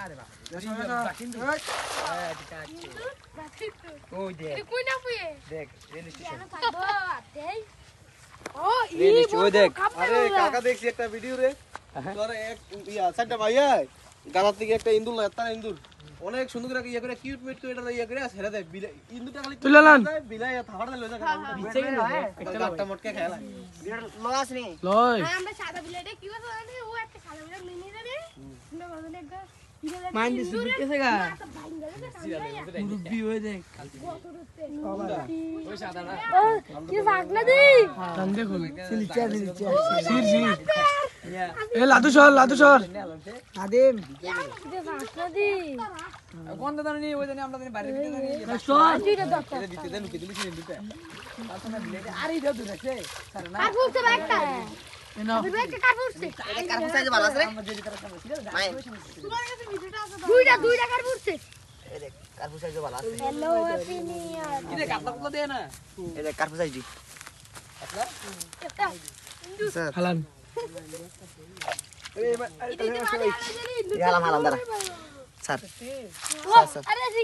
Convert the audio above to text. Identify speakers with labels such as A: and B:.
A: আরে বাবা ওই দেখ দেখ রেল স্টেশন ওই দেখ
B: আরে কাকা দেখছি একটা ভিডিও রে তোর এক ইয়া সাইডটা ভাইয়া গালার থেকে একটা ইন্দুর লাগতা ইন্দুর অনেক সুন্দর করে ইয়া করে কিউট মিট করে এটা ইয়া করে ছেড়ে দেয় ইন্দুরটা খালি
C: তুলে নেন
B: বিলাই থাড়া লই যা
A: নিচে গেল
B: একটা মটকে খেলা
A: লস নেই
C: লয়
D: আমরা সাদা বিলেটে কি কথা জানি ও একটা সাদা বিলেট নিয়ে যাবে আমরা বলতে একটা
C: মাইন্ড দিছি বিকেছে গা
D: ভাই গেলে
C: মুরব্বি হয়ে দেখ
A: ওই সাদাটা
D: কি ভাগনা দি
C: কান দেখো সিলচা সির সির এ লাদু সর আদেম
D: যে ভাগনা দি
A: কোন দাদা নি ওই জানি আমরা জানি বাইরে দিতে জানি
C: সর
D: দুইটা দরকার
A: এটা দিতে দেন কি দিলি ছিলেন দুটো তারপর না বিলে আরে এটা দুটো আছে স্যার না
D: কার ফুলছে একটা
C: এ নাও
D: বিবেকে কার ফুলছে
A: কার সাইজে ভালো আছে রে আমরা যেটা করতে ছিল মাই
D: তোমার কাছে ভিডিওটা আছে দুইটা কার ফুলছে
A: এই দেখ কার সাইজে ভালো আছে
D: হ্যালো হ্যাপি নিউ ইয়ার
A: কি রে কাটলা কুলা দে না এই দেখ কার সাইজ দি
D: একটা
A: স্যার
C: হালান
D: এটা
A: হালাম দাঁড়া স্যার
D: আরে